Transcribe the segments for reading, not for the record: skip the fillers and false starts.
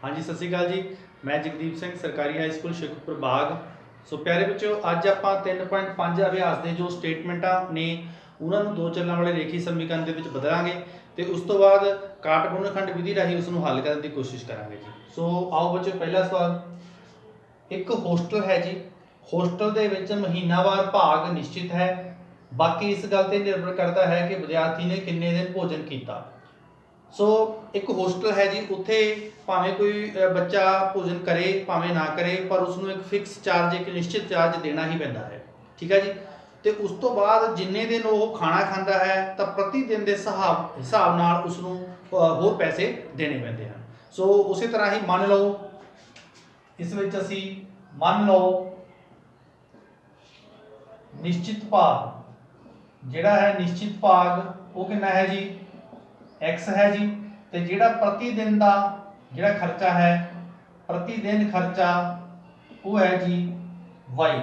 हाँ जी, सत श्री अकाल जी। मैं जगदीप सिंह, सरकारी हाई स्कूल शेखपुर बाग। सो प्यारे बच्चों, अज आप 3.5 अभ्यास के जो स्टेटमेंटा ने उन्होंने दो चलने वाले रेखी समीकरण के बदलांगे तो उस तो बाद काट गुणनखंड विधि राही उसनों हल करने की कोशिश करांगे जी। सो आओ बच्चों, पहला सवाल, एक होस्टल है जी। होस्टल के विच महीनावार भाग निश्चित है, बाकी इस गल पर निर्भर करता है कि विद्यार्थी ने किन्ने दिन भोजन किया। सो एक होस्टल है जी, उत्थे भावें कोई बच्चा भोजन करे भावें ना करे, पर उसनों एक फिक्स चार्ज, एक निश्चित चार्ज देना ही पैंदा है। ठीक है जी। तो उस तो बाद जिन्ने दिन वो खाना खाता है तो प्रति दिन के हिसाब नाल उसनों होर पैसे देने पैंदे हैं। सो उस तरह ही मान लो इस विच असी मान लो निश्चित भाग जिहड़ा है, निश्चित भाग वो कितना है जी, एक्स है जी। तो जिहड़ा प्रति दिन का जिहड़ा खर्चा है, प्रति दिन खर्चा वो है जी वाई।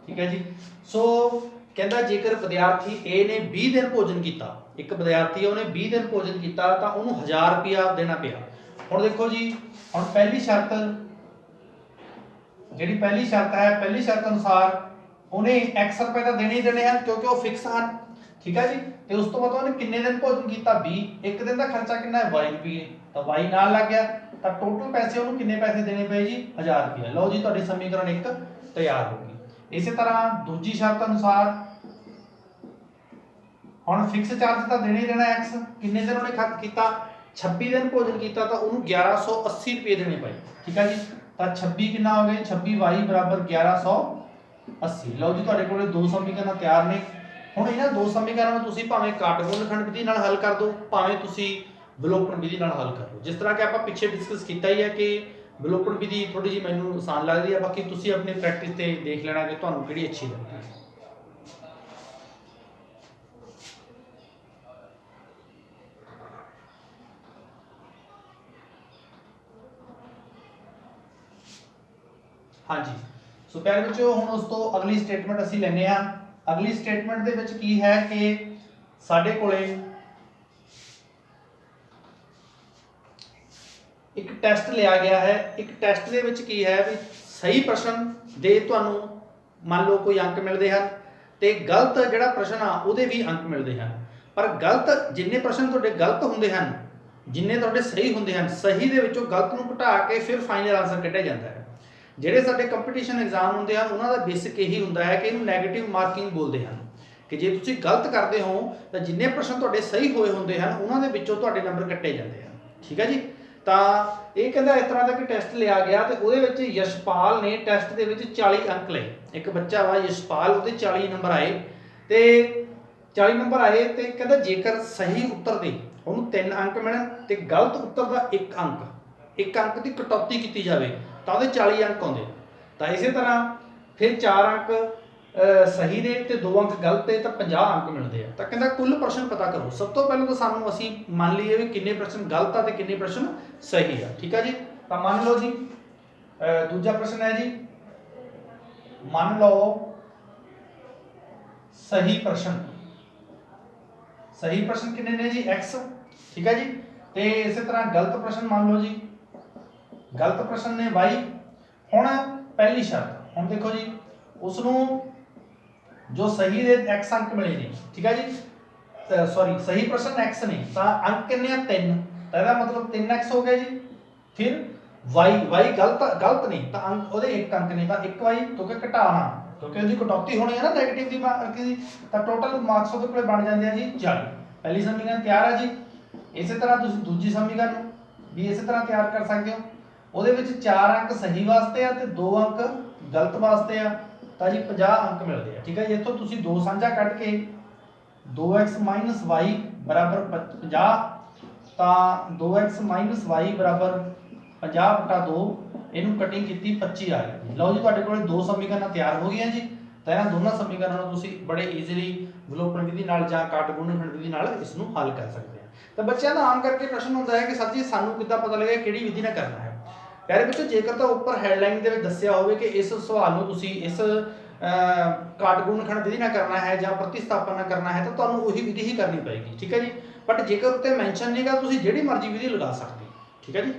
ठीक है जी। सो कहता जेकर विद्यार्थी ए ने 20 दिन भोजन किया, एक विद्यार्थी है उन्हें 20 दिन भोजन किया तो उन्होंने 1000 रुपया देना पिया। हुण देखो जी, हुण पहली शर्त जी, पहली शर्त है, पहली शर्त अनुसार उन्हें एक्स रुपए तो देने ही देने हैं क्योंकि वो फिक्स हैं। ठीक है जी। तो उस तो बाद उन्हें किन्ने दिन भोजन किया, 20। एक दिन का खर्चा कितना है, वाई रुपये, तो वाई नाल लग गया। तो टोटल पैसे उन्होंने किन्ने पैसे देने पे जी, 1000 रुपया। लो जी, तुहाडी समीकरण एक तैयार होगी। इस तरह दूजी शर्त अनुसार हुण फिक्स चार्ज तो देने ही देना, एक्स किन्ने दिन उन्हें खर्च किया, 26 दिन भोजन किया तो उन्होंने 1180 रुपये देने पे। ठीक है जी। तो 26 कितना हो गया, 26 वाई बराबर 1180। लो जी, तुहाडे कोल दो समीकरण तैयार ने। हुण इन्हां दो समीकरणों तुसीं भावें काट गुणनखंड विधि नाल हल कर दो, भावें तुसीं विलोपन विधि नाल हल कर लो। जिस तरह कि आपां पिछे डिस्कस किया ही है कि विलोपन विधि थोड़ी जी मैनूं आसान लगदी है, बाकी तुसीं अपनी प्रैक्टिस ते देख लेना कि तुहानूं किहड़ी अच्छी लगदी है। हाँ जी। सो प्यारे बच्चों, हुण उस तो अगली स्टेटमेंट असीं लैंदे हां। अगली स्टेटमेंट दे विच की है कि साडे कोले एक टैसट लिया गया है। एक टैसट दे विच की है भी सही प्रश्न दे तुहानूं मान लो कोई अंक मिलते हैं तो गलत जिहड़ा प्रश्न आ उहदे भी अंक मिलते हैं। पर गलत जिन्ने प्रश्न तुहाडे गलत हुंदे हैं, जिन्ने तुहाडे सही हुंदे हैं, सही दे विचों गलत नूं घटा के फिर फाइनल आंसर कढिया जाता है। ਜਿਹੜੇ ਸਾਡੇ ਕੰਪੀਟੀਸ਼ਨ ਐਗਜ਼ਾਮ ਹੁੰਦੇ ਹਨ ਉਹਨਾਂ ਦਾ ਬੇਸਿਕ ਇਹੀ ਹੁੰਦਾ ਹੈ ਕਿ ਇਹਨੂੰ ਨੈਗੇਟਿਵ ਮਾਰਕਿੰਗ ਬੋਲਦੇ ਹਨ, ਕਿ ਜੇ ਤੁਸੀਂ ਗਲਤ ਕਰਦੇ ਹੋ ਤਾਂ ਜਿੰਨੇ ਪ੍ਰਸ਼ਨ ਤੁਹਾਡੇ ਸਹੀ ਹੋਏ ਹੁੰਦੇ ਹਨ ਉਹਨਾਂ ਦੇ ਵਿੱਚੋਂ ਤੁਹਾਡੇ ਨੰਬਰ ਕੱਟੇ ਜਾਂਦੇ ਹਨ। ਠੀਕ ਹੈ ਜੀ। ਤਾਂ ਇਹ ਕਹਿੰਦਾ ਇਸ ਤਰ੍ਹਾਂ ਦਾ ਕਿ ਟੈਸਟ ਲਿਆ ਗਿਆ ਤੇ ਉਹਦੇ ਵਿੱਚ ਯਸ਼ਪਾਲ ਨੇ ਟੈਸਟ ਦੇ ਵਿੱਚ 40 ਅੰਕ ਲਏ। ਇੱਕ ਬੱਚਾ ਵਾ ਯਸ਼ਪਾਲ, ਉਹਦੇ 40 ਨੰਬਰ ਆਏ ਤੇ 40 ਨੰਬਰ ਆਏ ਤੇ ਕਹਿੰਦਾ ਜੇਕਰ ਸਹੀ ਉੱਤਰ ਦੇ ਉਹਨੂੰ 3 ਅੰਕ ਮਿਲਣ ਤੇ ਗਲਤ ਉੱਤਰ ਦਾ 1 ਅੰਕ ਦੀ ਕਟੌਤੀ ਕੀਤੀ ਜਾਵੇ तो 40 अंक आते। तो इस तरह फिर 4 अंक सही ने तो 2 अंक गलत है तो 50 अंक मिलते हैं। तो कहता कुल प्रश्न पता करो। सब तो पहले तो सानू असी मान लीए भी किन्ने प्रश्न गलत है तो किन्ने प्रश्न सही है। ठीक है जी। तो मान लो जी, दूजा प्रश्न है जी, मान लो सही प्रश्न किन्ने ने जी, एक्स। ठीक है जी। तो इस तरह गलत प्रश्न मान लो जी, गलत प्रश्न ने वाई। हुण पहली शर्त, हुण देखो जी, उसनों जो सही दे एक्स अंक मिले ने। ठीक है जी। सॉरी, सही प्रश्न एक्स ने तो अंक कितने 3, तो इसका मतलब 3x हो गया जी। फिर वाई गलत नहीं तो अंक वो 1 अंक ने तो 1 वाई, क्योंकि घटाना क्योंकि उसकी कटौती होनी है ना नैगेटिव की, तो टोटल मार्क्स वो बन जाते हैं जी 40। पहली समीकरण तैयार है जी। इस तरह तुम दूजी समीकरण भी इस तरह तैयार कर सकते हो। ਉਹਦੇ ਵਿੱਚ 4 अंक सही वास्ते आ ਤੇ 2 अंक गलत वास्ते आ, ਤਾਂ ਜੀ 50 अंक मिलते हैं। ठीक है। ਇੱਥੋਂ ਤੁਸੀਂ 2 ਸਾਂਝਾ ਕੱਢ ਕੇ 2x - y बराबर 50, ਤਾਂ 2x - y बराबर 50/2 ਇਹਨੂੰ ਕਟਿੰਗ ਕੀਤੀ 25 ਆ ਗਈ। ਲਓ ਜੀ, ਤੁਹਾਡੇ ਕੋਲ ਦੋ ਸਮੀਕਰਨਾਂ ਤਿਆਰ ਹੋ ਗਈਆਂ ਜੀ। ਤਾਂ ਇਹਨਾਂ ਦੋਨਾਂ ਸਮੀਕਰਨਾਂ ਨੂੰ ਤੁਸੀਂ ਬੜੇ ਈਜ਼ੀਲੀ ਵਿਲੋਪਨ ਵਿਧੀ ਨਾਲ ਜਾਂ ਕਾਟ ਗੁਣਨਖੰਡ ਵਿਧੀ ਨਾਲ ਇਸ ਨੂੰ ਹੱਲ ਕਰ ਸਕਦੇ ਆ। ਤਾਂ ਬੱਚਿਆਂ ਦਾ ਆਮ ਕਰਕੇ ਪ੍ਰਸ਼ਨ ਹੁੰਦਾ ਹੈ ਕਿ ਸਰ ਜੀ ਸਾਨੂੰ ਕਿੱਦਾਂ ਪਤਾ ਲੱਗੇਗਾ ਕਿਹੜੀ ਵਿਧੀ ਨਾਲ ਕਰਨਾ ਹੈ। प्यारे बच्चों, जेकर तो उपर हैडलाइन के दसिया हो कि इस सवाल में तुसी इस काट गुणनखंड विधि ना करना है या प्रतिस्थापन ना करना है तो तुहानूं उही विधि ही करनी पएगी। ठीक है जी। बट जेकर उत्ते मैंशन नहीं गा, तुसी जिहड़ी मर्जी विधि लगा सकते। ठीक है जी।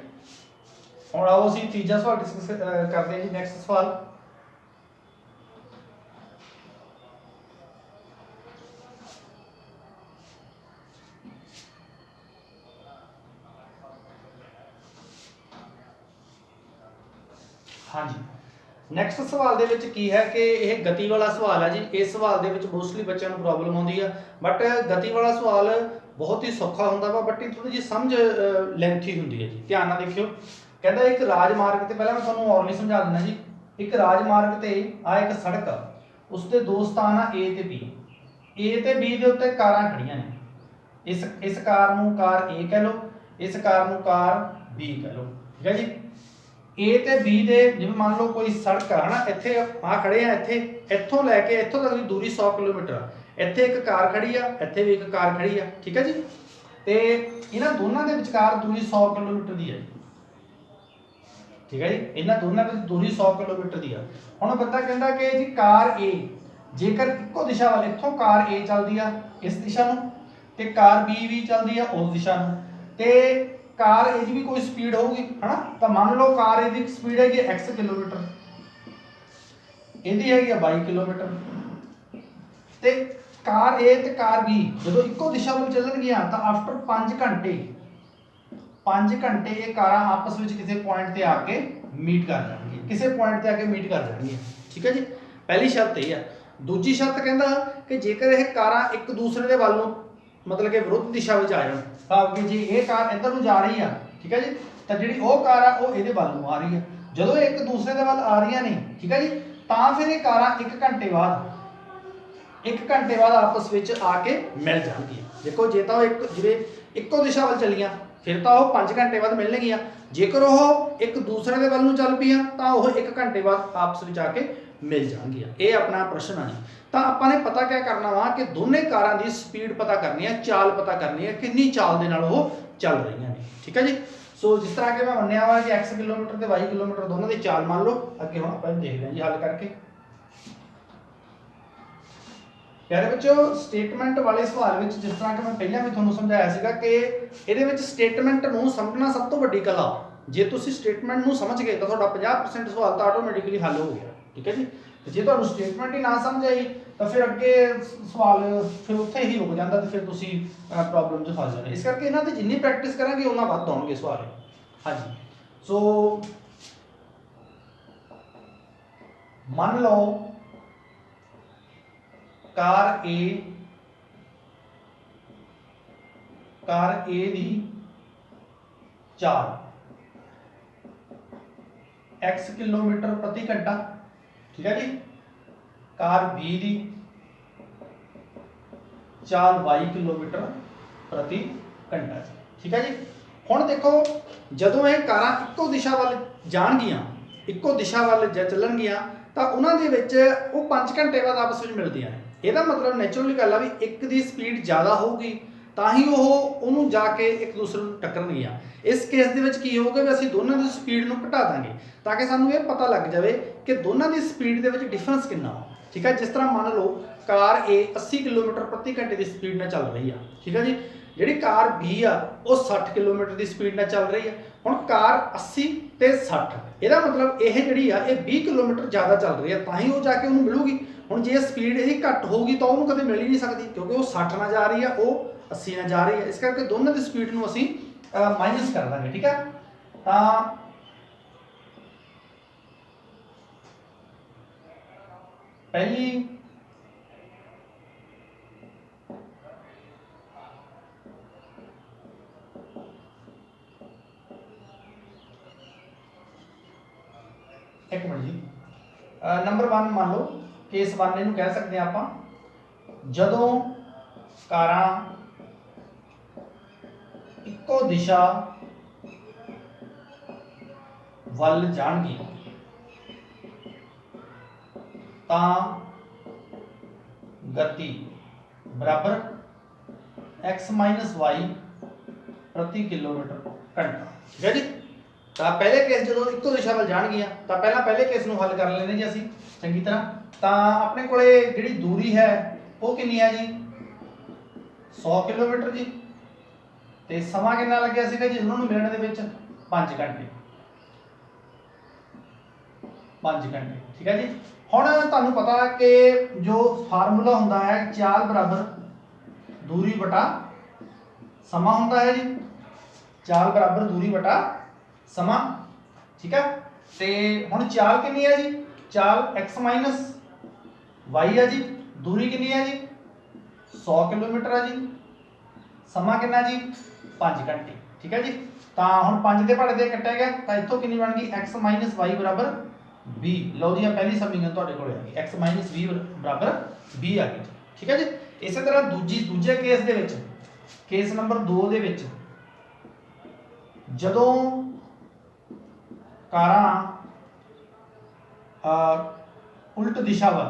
ਹੁਣ आओ ਅਸੀਂ ਤੀਜਾ ਸਵਾਲ ਡਿਸਕਸ ਕਰਦੇ ਹਾਂ ਜੀ। ਨੈਕਸਟ ਸਵਾਲ हाँ जी। ਨੈਕਸਟ ਸਵਾਲ ਦੇ ਵਿੱਚ ਕੀ ਹੈ ਕਿ ਇਹ ਗਤੀ ਵਾਲਾ ਸਵਾਲ ਹੈ ਜੀ। ਇਸ ਸਵਾਲ ਦੇ ਵਿੱਚ ਮੋਸਟਲੀ ਬੱਚਿਆਂ ਨੂੰ ਪ੍ਰੋਬਲਮ ਆਉਂਦੀ ਆ, ਬਟ ਗਤੀ ਵਾਲਾ ਸਵਾਲ ਬਹੁਤ ਹੀ ਸੌਖਾ ਹੁੰਦਾ ਵਾ, ਬਟ ਇਹ ਥੋੜੀ ਜਿਹੀ ਸਮਝ ਲੈਂਥੀ ਹੁੰਦੀ ਹੈ ਜੀ। ਧਿਆਨ ਨਾਲ ਦੇਖਿਓ। ਕਹਿੰਦਾ ਇੱਕ ਰਾਜਮਾਰਗ ਤੇ, ਪਹਿਲਾਂ ਮੈਂ ਤੁਹਾਨੂੰ ਔਰਲੀ ਸਮਝਾ ਦਿੰਦਾ ਜੀ। ਇੱਕ ਰਾਜਮਾਰਗ ਤੇ ਆ ਇੱਕ ਸੜਕ ਆ, ਉਸ ਦੇ ਦੋ ਸਥਾਨ ਆ A ਤੇ B। A ਤੇ B ਦੇ ਉੱਤੇ ਕਾਰਾਂ ਖੜੀਆਂ ਨੇ। ਇਸ ਕਾਰ ਨੂੰ ਕਾਰ A ਕਹਿ ਲਓ, ਇਸ ਕਾਰ ਨੂੰ ਕਾਰ B ਕਹਿ ਲਓ, ਠੀਕ ਹੈ ਜੀ। A ਤੇ B ਦੇ ਜਿਵੇਂ ਮੰਨ ਲਓ ਕੋਈ ਸੜਕ ਆ ਹਨਾ, ਇੱਥੇ ਆ ਖੜੇ ਆ, ਇੱਥੋਂ ਲੈ ਕੇ ਇੱਥੋਂ ਤੱਕ ਦੀ ਦੂਰੀ 100 ਕਿਲੋਮੀਟਰ ਆ। ਇੱਥੇ ਇੱਕ ਕਾਰ ਖੜੀ ਆ, ਇੱਥੇ ਵੀ ਇੱਕ ਕਾਰ ਖੜੀ ਆ, ਠੀਕ ਹੈ ਜੀ। ਤੇ ਇਹਨਾਂ ਦੋਨਾਂ ਦੇ ਵਿਚਕਾਰ ਦੂਰੀ 100 ਕਿਲੋਮੀਟਰ ਦੀ ਹੈ, ਠੀਕ ਹੈ ਜੀ। ਇਹਨਾਂ ਦੋਨਾਂ ਦੀ ਦੂਰੀ 100 ਕਿਲੋਮੀਟਰ ਦੀ ਆ। ਹੁਣ ਬੰਦਾ ਕਹਿੰਦਾ ਕਿ ਜੀ ਕਾਰ A ਜੇਕਰ ਇੱਕੋ ਦਿਸ਼ਾ ਵੱਲ, ਇੱਥੋਂ ਕਾਰ A ਚੱਲਦੀ ਆ ਇਸ ਦਿਸ਼ਾ ਨੂੰ, ਤੇ ਕਾਰ B ਵੀ ਚੱਲਦੀ ਆ ਉਸ ਦਿਸ਼ਾ ਨੂੰ, ਤੇ ਕਾਰ A ਦੀ ਵੀ ਕੋਈ ਸਪੀਡ ਹੋਊਗੀ ਹਨਾ। ਤਾਂ ਮੰਨ ਲਓ ਕਾਰ A ਦੀ ਸਪੀਡ ਹੈਗੀ x ਕਿਲੋਮੀਟਰ, ਇਹਦੀ ਹੈਗੀ 22 ਕਿਲੋਮੀਟਰ। ਤੇ ਕਾਰ A ਤੇ ਕਾਰ B ਜਦੋਂ ਇੱਕੋ ਦਿਸ਼ਾ ਵੱਲ ਚੱਲਣਗੀਆਂ ਤਾਂ ਆਫਟਰ 5 ਘੰਟੇ ਇਹ ਕਾਰਾਂ ਆਪਸ ਵਿੱਚ ਕਿਸੇ ਪੁਆਇੰਟ ਤੇ ਆ ਕੇ ਮੀਟ ਕਰ ਜਾਣਗੀਆਂ, ਕਿਸੇ ਪੁਆਇੰਟ ਤੇ ਆ ਕੇ ਮੀਟ ਕਰ ਜਾਣਗੀਆਂ, ਠੀਕ ਹੈ ਜੀ। ਪਹਿਲੀ ਸ਼ਰਤ ਇਹ ਆ। ਦੂਜੀ ਸ਼ਰਤ ਕਹਿੰਦਾ ਕਿ ਜੇਕਰ ਇਹ ਕਾਰਾਂ ਇੱਕ ਦੂਸਰੇ ਦੇ ਵੱਲ ਨੂੰ ਮਤਲਬ ਕਿ ਵਿਰੁੱਧ ਦਿਸ਼ਾ ਵਿੱਚ ਆ ਜਾਣ, ਭਾਵ ਕਿ ਜੇ ਇਹ ਕਾਰ ਇੱਧਰ ਨੂੰ ਜਾ ਰਹੀ ਆ, ਠੀਕ ਹੈ ਜੀ, ਤਾਂ ਜਿਹੜੀ ਉਹ ਕਾਰ ਆ ਉਹ ਇਹਦੇ ਵੱਲ ਨੂੰ ਆ ਰਹੀ ਆ। ਜਦੋਂ ਇਹ ਇੱਕ ਦੂਸਰੇ ਦੇ ਵੱਲ ਆ ਰਹੀਆਂ ਨੇ, ਠੀਕ ਹੈ ਜੀ, ਤਾਂ ਫਿਰ ਇਹ ਕਾਰਾਂ 1 ਘੰਟੇ ਬਾਅਦ ਆਪਸ ਵਿੱਚ ਆ ਕੇ ਮਿਲ ਜਾਣਗੀਆਂ। ਦੇਖੋ ਜੇ ਤਾਂ ਉਹ ਜਿਵੇਂ ਇੱਕੋ ਦਿਸ਼ਾ ਵੱਲ ਚੱਲੀਆਂ ਫਿਰ ਤਾਂ ਉਹ 5 ਘੰਟੇ ਬਾਅਦ ਮਿਲਣਗੀਆਂ। ਜੇਕਰ ਉਹ ਇੱਕ ਦੂਸਰੇ ਦੇ ਵੱਲ ਨੂੰ ਚੱਲ ਪਈਆਂ ਤਾਂ ਉਹ 1 ਘੰਟੇ ਬਾਅਦ ਆਪਸ ਵਿੱਚ ਆ ਕੇ ਮਿਲ ਜਾਣਗੀਆਂ। ਇਹ ਆਪਣਾ ਪ੍ਰਸ਼ਨ ਆ ਜੀ। ਤਾਂ ਆਪਾਂ ਨੇ ਪਤਾ ਕਿਆ ਕਰਨਾ ਵਾ ਕਿ ਦੋਨੇ ਕਾਰਾਂ ਦੀ ਸਪੀਡ ਪਤਾ ਕਰਨੀ ਹੈ, ਚਾਲ ਪਤਾ ਕਰਨੀ ਹੈ, ਕਿੰਨੀ ਚਾਲ ਦੇ ਨਾਲ ਉਹ ਚੱਲ ਰਹੀਆਂ ਨੇ, ਠੀਕ ਹੈ ਜੀ। ਸੋ ਜਿਸ ਤਰ੍ਹਾਂ ਕਿ ਮੈਂ ਮੰਨਿਆ ਵਾ ਕਿ x ਕਿਲੋਮੀਟਰ ਤੇ y ਕਿਲੋਮੀਟਰ ਦੋਨਾਂ ਦੀ ਚਾਲ ਮੰਨ ਲਓ। ਅੱਗੇ ਹੁਣ ਆਪਾਂ ਦੇਖਦੇ ਹਾਂ ਜੀ ਹੱਲ ਕਰਕੇ। ਯਾਰ ਬੱਚੋ ਸਟੇਟਮੈਂਟ ਵਾਲੇ ਸਵਾਲ ਵਿੱਚ ਜਿਸ ਤਰ੍ਹਾਂ ਕਿ ਮੈਂ ਪਹਿਲਾਂ ਵੀ ਤੁਹਾਨੂੰ ਸਮਝਾਇਆ ਸੀਗਾ ਕਿ ਇਹਦੇ ਵਿੱਚ ਸਟੇਟਮੈਂਟ ਨੂੰ ਸਮਝਣਾ ਸਭ ਤੋਂ ਵੱਡੀ ਕਲਾ। ਜੇ ਤੁਸੀਂ ਸਟੇਟਮੈਂਟ ਨੂੰ ਸਮਝ ਗਏ ਤਾਂ ਤੁਹਾਡਾ 50% ਸਵਾਲ ਤਾਂ ਆਟੋਮੈਟਿਕਲੀ ਹੱਲ ਹੋ ਗਿਆ, ਠੀਕ ਹੈ ਜੀ। ਜੇ ਤੁਹਾਨੂੰ ਸਟੇਟਮੈਂਟ ਹੀ ਨਾ ਸਮਝ ਆਈ ਤਾਂ ਫਿਰ ਅੱਗੇ ਸਵਾਲ ਫਿਰ ਉੱਥੇ ਹੀ ਰੁਕ ਜਾਂਦਾ ਤੇ ਫਿਰ ਤੁਸੀਂ ਪ੍ਰੋਬਲਮ 'ਚ ਫਸ ਜਾਂਦੇ। ਇਸ ਕਰਕੇ ਇਹਨਾਂ ਤੇ ਜਿੰਨੀ ਪ੍ਰੈਕਟਿਸ ਕਰਾਂਗੇ ਉਹਨਾਂ ਵੱਧ ਆਉਣਗੇ ਸਵਾਲ। ਹਾਂਜੀ। ਸੋ ਮੰਨ ਲਓ ਕਾਰ A ਦੀ ਚਾਲ x ਕਿਲੋਮੀਟਰ ਪ੍ਰਤੀ ਘੰਟਾ, ਠੀਕ ਹੈ ਜੀ। ਕਾਰ B ਦੀ ਚਾਲ y ਕਿਲੋਮੀਟਰ ਪ੍ਰਤੀ ਘੰਟਾ, ਠੀਕ ਹੈ ਜੀ। ਹੁਣ ਦੇਖੋ ਜਦੋਂ ਇਹ ਕਾਰਾਂ ਇੱਕੋ ਦਿਸ਼ਾ ਵੱਲ ਜਾਣਗੀਆਂ, ਇੱਕੋ ਦਿਸ਼ਾ ਵੱਲ ਚੱਲਣਗੀਆਂ ਤਾਂ ਉਹਨਾਂ ਦੇ ਵਿੱਚ ਉਹ 5 ਘੰਟੇ ਬਾਅਦ ਆਪਸ ਵਿੱਚ ਮਿਲਦੀਆਂ ਨੇ। ਇਹਦਾ ਮਤਲਬ ਨੈਚੁਰਲੀ ਗੱਲ ਆ ਵੀ ਇੱਕ ਦੀ ਸਪੀਡ ਜ਼ਿਆਦਾ ਹੋਊਗੀ ਤਾਂ ਹੀ ਉਹਨੂੰ ਜਾ ਕੇ ਇੱਕ ਦੂਸਰੇ ਨੂੰ ਟੱਕਰਨਗੀਆਂ। ਇਸ ਕੇਸ ਦੇ ਵਿੱਚ ਕੀ ਹੋਊਗਾ ਵੀ ਅਸੀਂ ਦੋਨਾਂ ਦੀ ਸਪੀਡ ਨੂੰ ਘਟਾ ਦਾਂਗੇ ਤਾਂ ਕਿ ਸਾਨੂੰ ਇਹ ਪਤਾ ਲੱਗ ਜਾਵੇ ਕਿ ਦੋਨਾਂ ਦੀ ਸਪੀਡ ਦੇ ਵਿੱਚ ਡਿਫਰੈਂਸ ਕਿੰਨਾ ਵਾ, ਠੀਕ ਹੈ। ਜਿਸ ਤਰ੍ਹਾਂ ਮੰਨ ਲਓ ਕਾਰ A 80 ਕਿਲੋਮੀਟਰ ਪ੍ਰਤੀ ਘੰਟੇ ਦੀ ਸਪੀਡ ਨਾਲ ਚੱਲ ਰਹੀ ਆ, ਠੀਕ ਹੈ ਜੀ। ਜਿਹੜੀ ਕਾਰ B ਆ ਉਹ 60 ਕਿਲੋਮੀਟਰ ਦੀ ਸਪੀਡ ਨਾਲ ਚੱਲ ਰਹੀ ਆ। ਹੁਣ ਕਾਰ 80 ਤੇ 60, ਇਹਦਾ ਮਤਲਬ ਇਹ ਜਿਹੜੀ ਆ ਇਹ 20 ਕਿਲੋਮੀਟਰ ਜ਼ਿਆਦਾ ਚੱਲ ਰਹੀ ਆ ਤਾਂ ਹੀ ਉਹ ਜਾ ਕੇ ਉਹਨੂੰ ਮਿਲੂਗੀ। ਹੁਣ ਜੇ ਸਪੀਡ ਇਹਦੀ ਘੱਟ ਹੋਊਗੀ ਤਾਂ ਉਹਨੂੰ ਕਦੇ ਮਿਲ ਹੀ ਨਹੀਂ ਸਕਦੀ ਕਿਉਂਕਿ ਉਹ 60 ਨਾਲ ਜਾ ਰਹੀ ਆ, ਉਹ 80 ਨਾਲ ਜਾ ਰਹੀ ਹੈ। ਇਸ ਕਰਕੇ ਦੋਨਾਂ ਦੀ ਸਪੀਡ ਨੂੰ ਅਸੀਂ ਮਾਈਨਸ ਕਰ ਦਾਂਗੇ, ਠੀਕ ਹੈ। ਤਾਂ ਪਹਿਲੀ ਇੱਕ ਮਿੰਟ ਜੀ। ਨੰਬਰ 1 ਮੰਨ ਲਓ ਕੇਸ 1 ਇਹਨੂੰ ਕਹਿ ਸਕਦੇ ਹਾਂ ਆਪਾਂ, ਜਦੋਂ ਕਾਰਾਂ ਇੱਕੋ ਦਿਸ਼ਾ ਵੱਲ ਜਾਣਗੀਆਂ ਤਾਂ ਗਤੀ ਬਰਾਬਰ x - y ਪ੍ਰਤੀ ਕਿਲੋਮੀਟਰ ਘੰਟਾ, ਠੀਕ ਹੈ ਜੀ। ਤਾਂ ਪਹਿਲੇ ਕੇਸ ਜਦੋਂ ਇੱਕੋ ਦਿਸ਼ਾ ਵੱਲ ਜਾਣਗੀਆਂ ਤਾਂ ਪਹਿਲੇ ਕੇਸ ਨੂੰ ਹੱਲ ਕਰ ਲੈਂਦੇ ਜੀ ਅਸੀਂ ਚੰਗੀ ਤਰ੍ਹਾਂ। ਤਾਂ ਆਪਣੇ ਕੋਲੇ ਜਿਹੜੀ ਦੂਰੀ ਹੈ ਉਹ ਕਿੰਨੀ ਹੈ ਜੀ 100 ਕਿਲੋਮੀਟਰ ਜੀ। ਤੇ ਸਮਾਂ ਕਿੰਨਾ ਲੱਗਿਆ ਸੀਗਾ ਜੀ ਉਹਨਾਂ ਨੂੰ ਮਿਲਣ ਦੇ ਵਿੱਚ 5 घंटे 5 घंटे। ठीक है जी। हुण तुहानूं पता है कि जो फार्मूला हुंदा है चाल बराबर दूरी बटा समा हुंदा है जी। चाल बराबर दूरी बटा समा। ठीक है। तो हुण चाल कितनी है जी? चाल x माइनस वाई है जी। दूरी कितनी है जी? 100 किलोमीटर है जी। समा कितना जी? 5 घंटे। ठीक है जी। तो हुण 5 दे पहाड़े दे कट्टिया गया तो इत्थों कितनी बन गई x माइनस वाई बराबर b। लो जी पहली समीकरण तुहाडे कोल आ गई x माइनस v बराबर b आ गई। ठीक है जी। इस तरह दूजे case they which case number 2 दे विच जदों कारां उल्ट दिशा वल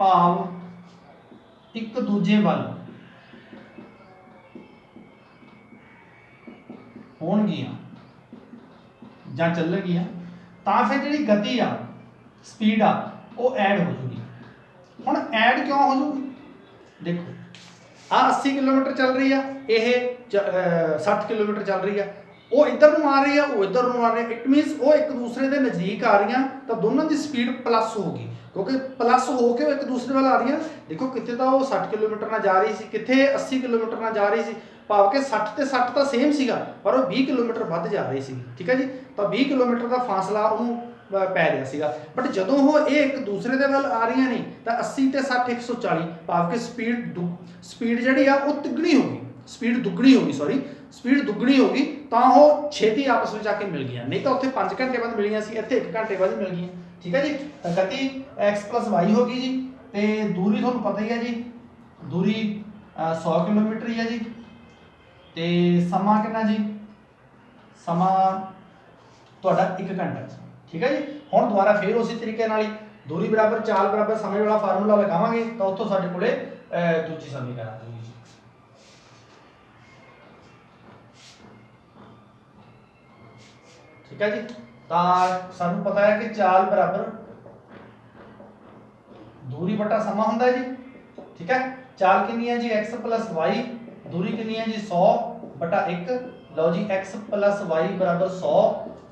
भाव एक दूजे वल होणगियां जां चलणगियां तां फिर जिहड़ी गति आ स्पीड आ वो ऐड हो जूगी। हुण ऐड क्यों हो जूगी? देखो आ 80 किलोमीटर चल रही है, यह 60 किलोमीटर चल रही है, वो इधर नूं आ रही है, वो इधर नूं आ रही है। इट मीनस वो एक दूसरे के नज़दीक आ रही हैं तो दोनों की स्पीड प्लस होगी क्योंकि प्लस होकर एक दूसरे वाल आ रही है। देखो कितने तो वो 60 किलोमीटर ना जा रही सी, कितने 80 किलोमीटर ना जा रही सी, भाव के 60 ते 60 तो सेम सीगा पर वो 20 किलोमीटर वध जा रही सी। ठीक है जी। तो 20 किलोमीटर का फासला उन्होंने पै रहा सीगा। बट जदों वो एक दूसरे के वाल आ रही नहीं तो 80 ते 60 140 भाव के स्पीड जी वो तिगनी होगी, स्पीड दुगनी होगी, सॉरी स्पीड दुगनी होगी तो वो छेती आपस में जाके मिल गई। नहीं तो उत्थे 5 घंटे बाद मिलियां सी, इत्थे 1 घंटे बाद मिल गई। ठीक है जी। तो गति x प्लस वाई होगी जी। तो दूरी तुहानूं पता ही है जी, दूरी 100 किलोमीटर ही है जी। तो समा कितना जी? समा तुहाडा 1 घंटा। ठीक है जी। हुण दोबारा फिर उसी तरीके नाल ही दूरी बराबर चाल बराबर समय वाला फार्मूला लगावांगे तो उत्थों साडे कोले दूजी समीकरण आ जाएगी जी। ठीक है जी। तो सानू पता है कि चाल बराबर दूरी बटा समा हुंदा है जी। ठीक है। चाल कितनी है जी? x plus Y. दूरी कितनी है जी? 100 बटा 1। लो जी x प्लस वाई बराबर 100।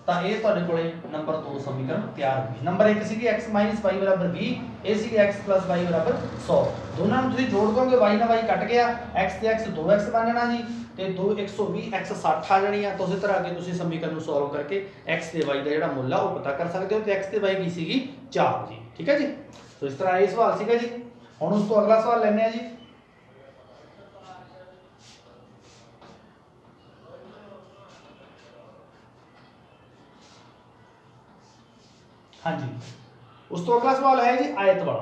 तो ये तुहाडे कोले नंबर 2 समीकरण तैयार होगी। नंबर 1 सी x माइनस वाई बराबर 20, ये सी x प्लस वाई बराबर 100। दोनों में तुसीं जोड़ दोगे y ना y कट गया, x ते x 2x बन जाना जी। तो 2 120 x 60 आ जानी है। तो उसी तरह अगे तुसीं समीकरण को सॉल्व करके x ते y का जिहड़ा मुल आ वो पता कर सकते हो। तो x ते y की सीगी 4 जी। ठीक है जी। तो इस तरह ये सवाल सीगा जी। हुण उस तो अगला सवाल लैने आ जी। हाँ जी। उस तो अगला सवाल है जी आयत वाला।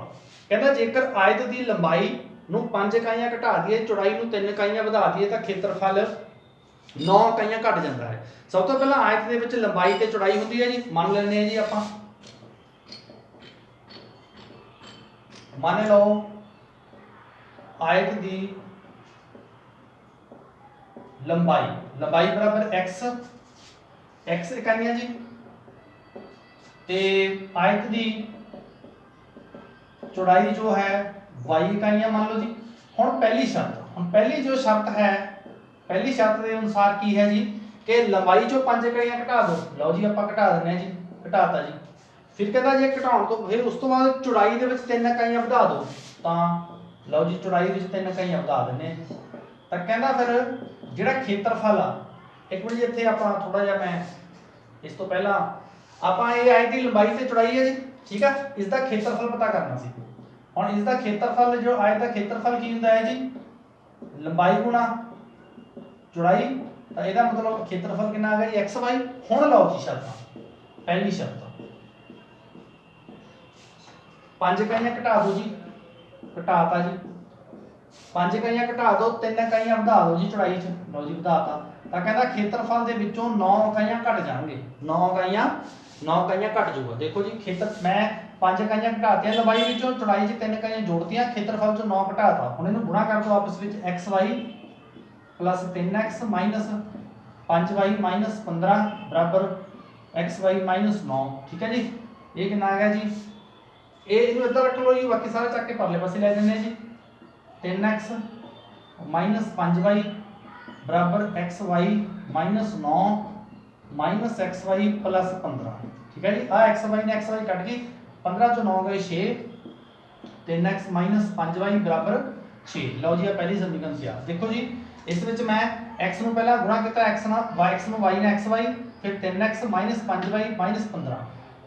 कहता जेकर आयत की लंबाई नूं 5 इकाइयां घटा दिए, चौड़ाई नूं 3 इकाइयां वधा दिए तो खेत्रफल 9 इकाइयां घट जाता है। सब तो पहला आयत दे विच लंबाई ते चौड़ाई होंदी है जी। मान लेने जी आपां, मान लो आयत की लंबाई बराबर x इकाइयां जी। ते आयत की चौड़ाई जो है y इकाइयां मान लो जी। हुण पहली जो शर्त है, पहली शर्त के अनुसार की है जी कि लंबाई चो 5 इकाइयां घटा दो। लो जी आपां घटा देने जी, घटाता जी। फिर कहता जी घटाउण तो फिर उस तो बाद चौड़ाई दे विच 3 इकाइयां वधा दो। तो लो जी चौड़ाई विच 3 इकाइयां वधा देने। तो कहता फिर जिहड़ा खेत्रफल आ, एक मिनट जी इत्थे आपां थोड़ा जिहा मैं इस तो पहला आपां ये आयत की लंबाई ते चौड़ाई है जी। ठीक है। इसका खेत्रफल पता करना सी। हुण इसका खेत्रफल जो आयत का खेत्रफल की हुंदा है जी? लंबाई गुणा चौड़ाई। तो इसका मतलब खेत्रफल कितना आ गया जी? x y। हुण लो जी शर्त, पहली शर्त 5 इकाइयां घटा दो जी, घटाता जी। 5 इकाइयां घटा दो, 3 इकाइयां वधा दो जी चौड़ाई च। लो जी वधाता। तो कहता खेत्रफल के विचों 9 इकाइयां घट जाएंगे। 9 इकाइयां घट जाऊगा। देखो जी खेत्र मैं 5 इकाइयां घटातियां लंबाई विचों, चौड़ाई च 3 इकाइयां जोड़तियां, खेत्रफल चों 9 घटाता। हुण इहनूं गुणा कर दो आपस विच x y plus 3x minus 5y minus 15 बराबर x y माइनस 9। ठीक है जी। ये कितना आ गया जी? ये इधर रख लो जी, बाकी सारा चक के परले पासे ले जाने जी। 3x माइनस 5y बराबर X Y minus 9 minus X Y plus 15। ठीक है जी, आ एक्स वाई ने एक्स वाई कट गई, 15 चो 9 गए 6, 3x माइनस 5y बराबर 6। लो जी, पहली समीकरण तैयार। देखो जी, इस विच मैं x ਨੂੰ ਪਹਿਲਾਂ ਗੁਣਾ ਕੀਤਾ x ਨਾਲ, x ਨੂੰ y ਨਾਲ xy, फिर 3x minus 5y minus 15,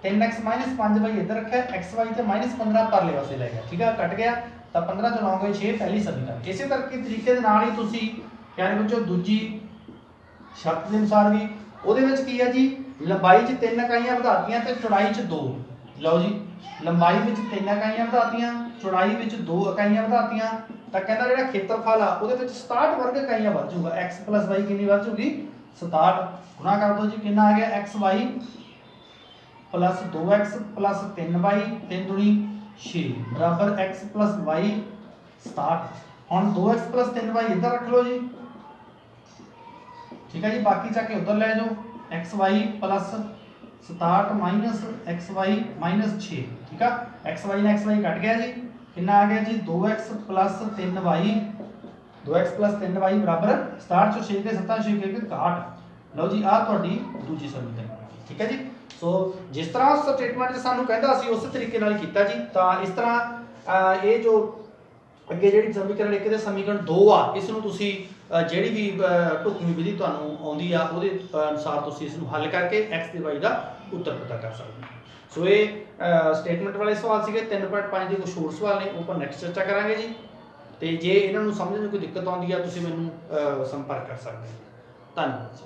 3x minus 5y इधर रखा, xy ਤੇ माइनस 15 परले पासे ले गया। ठीक है, कट गया ਤਾਂ 15 ਚੋਂ 9 ਗਏ 6, ਪਹਿਲੀ ਸਮੀਕਰਨ। ਇਸੇ ਤਰੀਕੇ ਦੇ ਨਾਲ ਹੀ ਤੁਸੀਂ ਪਿਆਰੇ ਬੱਚੋ ਦੂਜੀ ਸ਼ਰਤ ਦੇ ਅਨੁਸਾਰ ਵੀ ਉਹਦੇ ਵਿੱਚ ਕੀ ਹੈ ਜੀ, ਲੰਬਾਈ 'ਚ 3 ਇਕਾਈਆਂ ਵਧਾਤੀਆਂ ਤੇ ਚੌੜਾਈ 'ਚ 2। ਲਓ ਜੀ, ਲੰਬਾਈ ਵਿੱਚ 3 ਇਕਾਈਆਂ ਵਧਾਤੀਆਂ, ਚੌੜਾਈ ਵਿੱਚ 2 ਇਕਾਈਆਂ ਵਧਾਤੀਆਂ, ਤਾਂ ਕਹਿੰਦਾ ਜਿਹੜਾ ਖੇਤਰਫਲ ਆ ਉਹਦੇ ਵਿੱਚ 67 ਵਰਗ ਇਕਾਈਆਂ ਵੱਧ ਜਾਊਗਾ। x + y ਕਿੰਨੀ ਵੱਧ ਜਾਊਗੀ? 67। ਗੁਣਾ ਕਰ ਦਿਓ ਜੀ, ਕਿੰਨਾ ਆ ਗਿਆ? xy + 2x + 3y 3 दूनी 6 बराबर x + y 67। ਹੁਣ 2x + 3y ਇੱਧਰ ਰੱਖ ਲਓ ਜੀ। ठीक है जी, बाकी जाके उधर ले जाओ, xy + 67 माइनस xy माइनस 6। ठीक है, xy ने xy कट गया जी, कितना आ गया जी? 2x + 3y 2x + 3y बराबर 67 चो 6 के 7 6 के 61। लो जी, आ ਤੁਹਾਡੀ ਦੂਜੀ ਸਮੀਕਰਨ। ठीक है जी, सो जिस तरह स्टेटमेंट ਸਾਨੂੰ ਕਹਿੰਦਾ ਸੀ ਉਸ ਤਰੀਕੇ ਨਾਲ ਕੀਤਾ ਜੀ। ਤਾਂ ਇਸ ਤਰ੍ਹਾਂ ਇਹ ਜੋ ਅੱਗੇ ਜਿਹੜੀ ਸਮੀਕਰਨ 1 ਤੇ ਸਮੀਕਰਨ 2 ਆ, ਇਸ ਨੂੰ ਤੁਸੀਂ ਜਿਹੜੀ ਵੀ ਢੁਕਵੀਂ ਵਿਧੀ ਤੁਹਾਨੂੰ ਆਉਂਦੀ ਆ ਉਹਦੇ ਅਨੁਸਾਰ ਤੁਸੀਂ ਇਸ ਨੂੰ ਹੱਲ ਕਰਕੇ x ਤੇ y ਦਾ ਉੱਤਰ ਪਤਾ ਕਰ ਸਕਦੇ ਹੋ। ਸੋ ਇਹ ਸਟੇਟਮੈਂਟ ਵਾਲੇ ਸਵਾਲ ਸੀਗੇ। 3.5 ਦੇ ਕੁਝ ਹੋਰ ਸਵਾਲ ਨੇ, ਉਹ ਆਪਾਂ ਨੈਕਸਟ ਚਰਚਾ ਕਰਾਂਗੇ ਜੀ। ਤੇ ਜੇ ਇਹਨਾਂ ਨੂੰ ਸਮਝਣ 'ਚ ਕੋਈ ਦਿੱਕਤ ਆਉਂਦੀ ਆ ਤੁਸੀਂ ਮੈਨੂੰ ਸੰਪਰਕ ਕਰ ਸਕਦੇ ਹੋ। ਧੰਨਵਾਦ ਜੀ।